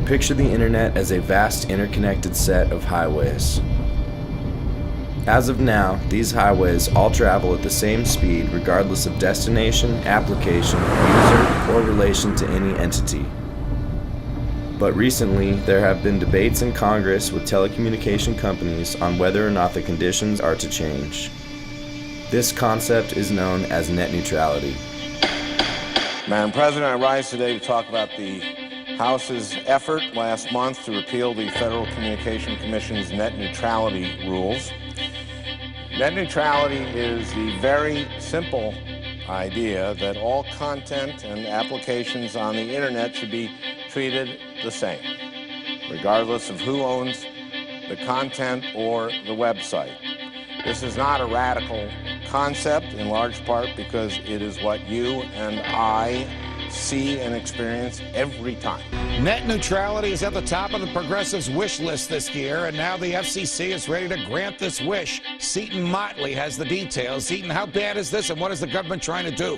picture the internet as a vast interconnected set of highways. As of now, these highways all travel at the same speed regardless of destination, application, user, or relation to any entity. But recently, there have been debates in Congress with telecommunication companies on whether or not the conditions are to change. This concept is known as net neutrality. Madam President, I rise today to talk about the House's effort last month to repeal the Federal Communication Commission's net neutrality rules. Net neutrality is the very simple idea that all content and applications on the internet should be treated the same, regardless of who owns the content or the website. This is not a radical concept, in large part because it is what you and I see and experience every time. Net neutrality is at the top of the progressives' wish list this year, and now the FCC is ready to grant this wish. Seton Motley has the details. Seton, how bad is this, and what is the government trying to do?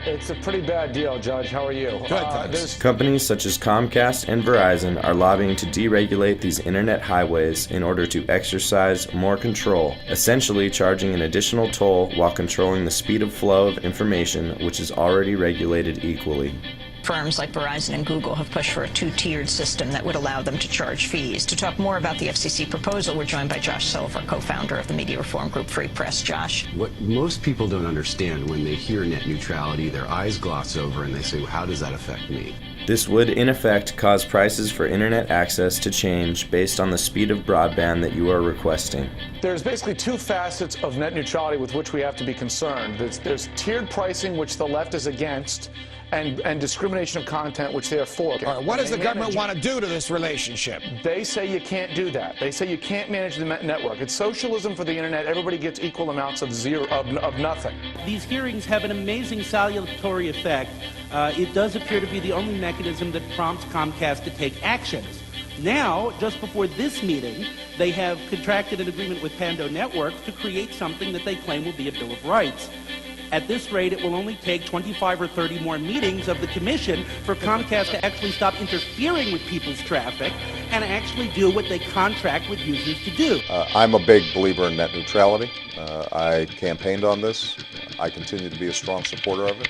It's a pretty bad deal, Judge. How are you? Good, thanks. Companies such as Comcast and Verizon are lobbying to deregulate these internet highways in order to exercise more control, essentially charging an additional toll while controlling the speed of flow of information, which is already regulated equally. Firms like Verizon and Google have pushed for a two-tiered system that would allow them to charge fees. To talk more about the FCC proposal, we're joined by Josh Silver, co-founder of the media reform group Free Press. Josh. What most people don't understand when they hear net neutrality, their eyes gloss over and they say, well, how does that affect me? This would, in effect, cause prices for internet access to change based on the speed of broadband that you are requesting. There's basically two facets of net neutrality with which we have to be concerned. There's tiered pricing, which the left is against, and discrimination of content, which they are for. All right, what does the government want to do to this relationship? They say you can't do that. They say you can't manage the network. It's socialism for the internet. Everybody gets equal amounts of nothing. These hearings have an amazing salutary effect. It does appear to be the only mechanism that prompts Comcast to take actions. Now, just before this meeting, they have contracted an agreement with Pando Networks to create something that they claim will be a Bill of Rights. At this rate, it will only take 25 or 30 more meetings of the Commission for Comcast to actually stop interfering with people's traffic and actually do what they contract with users to do. I'm a big believer in net neutrality. I campaigned on this. I continue to be a strong supporter of it.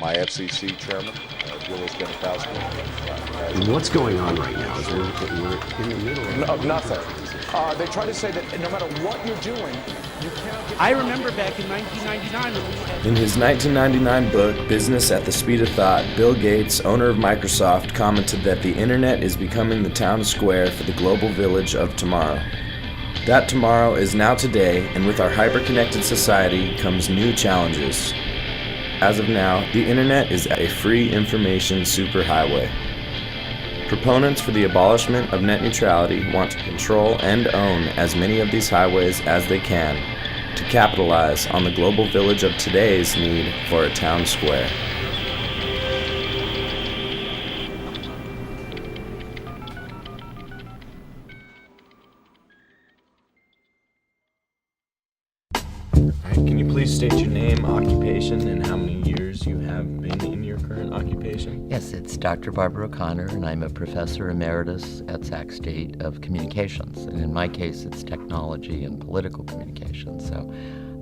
My FCC chairman, Julius Genachowski. And what's going on right now is we're in the middle of nothing. They try to say that no matter what you're doing, you cannot get... I remember back in 1999 when we had... In his 1999 book, Business at the Speed of Thought, Bill Gates, owner of Microsoft, commented that the internet is becoming the town square for the global village of tomorrow. That tomorrow is now today, and with our hyper-connected society comes new challenges. As of now, the internet is a free information superhighway. Proponents for the abolishment of net neutrality want to control and own as many of these highways as they can to capitalize on the global village of today's need for a town square. Can you please state your name, occupation, and how many years you have been in your current occupation? Yes, it's Dr. Barbara O'Connor, and I'm a professor emeritus at Sac State of Communications. And in my case, it's technology and political communications. So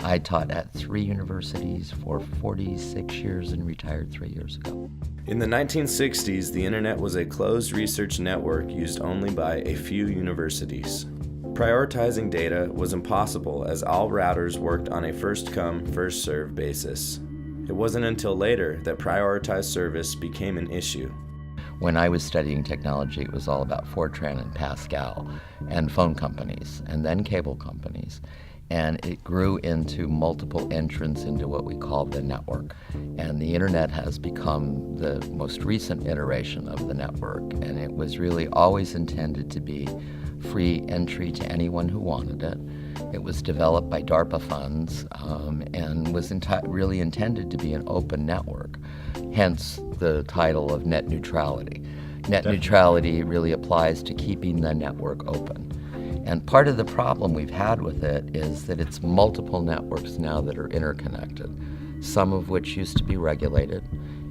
I taught at 3 universities for 46 years and retired 3 years ago. In the 1960s, the internet was a closed research network used only by a few universities. Prioritizing data was impossible as all routers worked on a first-come, first-served basis. It wasn't until later that prioritized service became an issue. When I was studying technology, it was all about Fortran and Pascal and phone companies and then cable companies. And it grew into multiple entrants into what we call the network. And the internet has become the most recent iteration of the network. And it was really always intended to be free entry to anyone who wanted it. It was developed by DARPA funds and was really intended to be an open network, hence the title of net neutrality. Net neutrality really applies to keeping the network open. And part of the problem we've had with it is that it's multiple networks now that are interconnected, some of which used to be regulated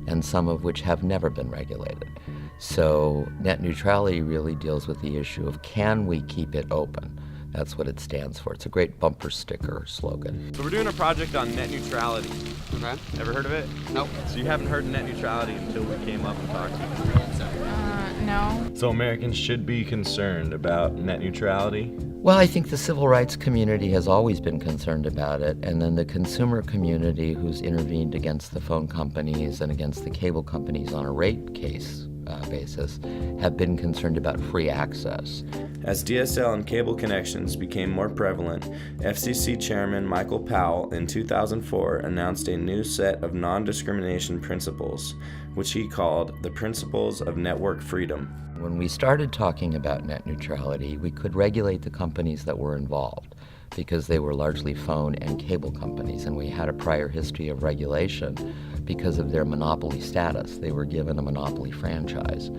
and some of which have never been regulated. So net neutrality really deals with the issue of, can we keep it open? That's what it stands for. It's a great bumper sticker slogan. So we're doing a project on net neutrality. Okay. Ever heard of it? Nope. So you haven't heard of net neutrality until we came up and talked to you? No. So Americans should be concerned about net neutrality? Well, I think the civil rights community has always been concerned about it, and then the consumer community, who's intervened against the phone companies and against the cable companies on a rate case basis, have been concerned about free access. As DSL and cable connections became more prevalent, FCC Chairman Michael Powell in 2004 announced a new set of non-discrimination principles, which he called the Principles of Network Freedom. When we started talking about net neutrality, we could regulate the companies that were involved because they were largely phone and cable companies, and we had a prior history of regulation because of their monopoly status. They were given a monopoly franchise.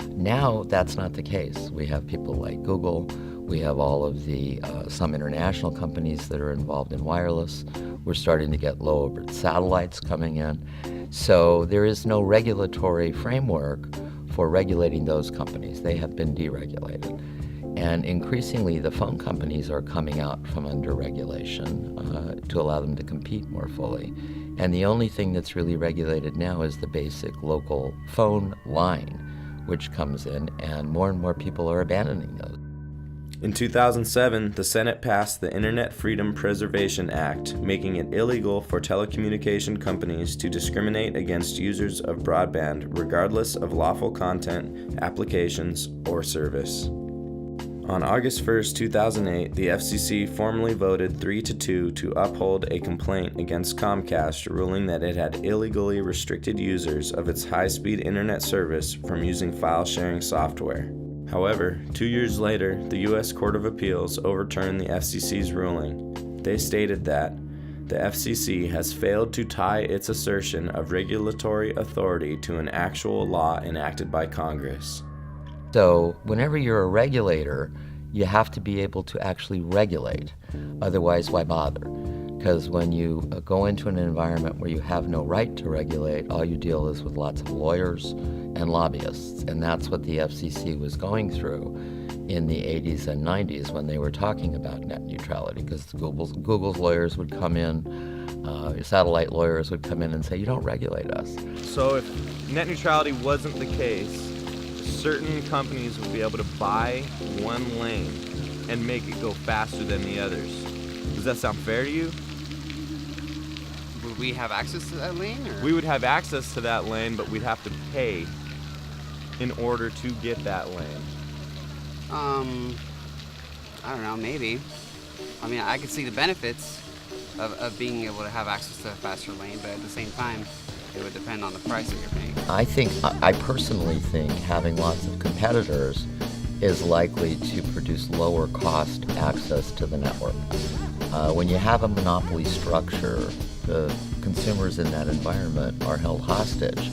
Now that's not the case. We have people like Google, we have all of the some international companies that are involved in wireless. We're starting to get low orbit satellites coming in. So there is no regulatory framework for regulating those companies. They have been deregulated. And increasingly, the phone companies are coming out from under regulation to allow them to compete more fully. And the only thing that's really regulated now is the basic local phone line, which comes in, and more people are abandoning those. In 2007, the Senate passed the Internet Freedom Preservation Act, making it illegal for telecommunication companies to discriminate against users of broadband regardless of lawful content, applications, or service. On August 1, 2008, the FCC formally voted 3-2 to uphold a complaint against Comcast, ruling that it had illegally restricted users of its high-speed internet service from using file-sharing software. However, 2 years later, the U.S. Court of Appeals overturned the FCC's ruling. They stated that the FCC has failed to tie its assertion of regulatory authority to an actual law enacted by Congress. So whenever you're a regulator, you have to be able to actually regulate. Otherwise, why bother? Because when you go into an environment where you have no right to regulate, all you deal is with lots of lawyers and lobbyists. And that's what the FCC was going through in the 80s and 90s when they were talking about net neutrality, because Google's lawyers would come in, satellite lawyers would come in and say, you don't regulate us. So if net neutrality wasn't the case, certain companies would be able to buy one lane and make it go faster than the others. Does that sound fair to you? Would we have access to that lane? Or? We would have access to that lane, but we'd have to pay in order to get that lane. I don't know, maybe. I mean, I could see the benefits of being able to have access to a faster lane, but at the same time, it would depend on the price that you're paying. I personally think having lots of competitors is likely to produce lower cost access to the network. When you have a monopoly structure, the consumers in that environment are held hostage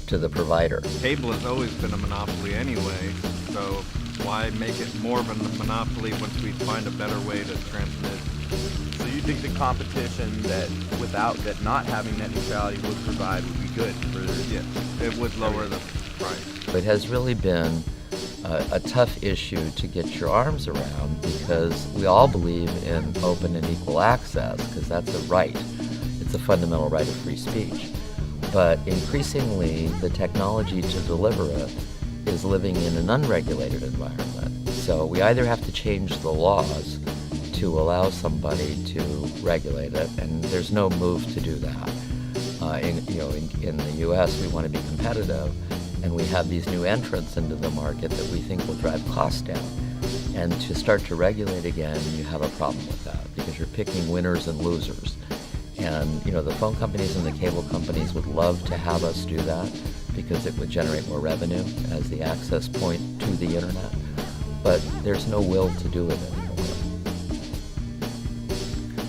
to the provider. Cable has always been a monopoly anyway, so why make it more of a monopoly once we find a better way to transmit? So you think the competition that not having net neutrality would provide would be good for it would lower the price. It has really been a tough issue to get your arms around because we all believe in open and equal access because that's a right. It's a fundamental right of free speech. But increasingly, the technology to deliver it is living in an unregulated environment. So we either have to change the laws to allow somebody to regulate it, and there's no move to do that. In the U.S., we want to be competitive, and we have these new entrants into the market that we think will drive costs down. And to start to regulate again, you have a problem with that because you're picking winners and losers. And the phone companies and the cable companies would love to have us do that because it would generate more revenue as the access point to the internet. But there's no will to do it anymore.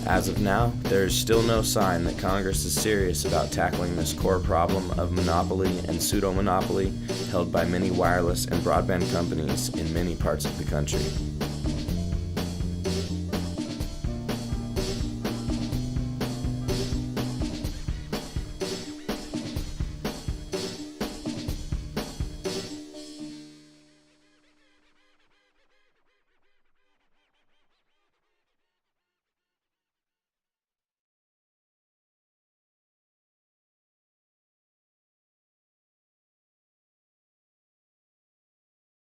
As of now, there is still no sign that Congress is serious about tackling this core problem of monopoly and pseudo-monopoly held by many wireless and broadband companies in many parts of the country.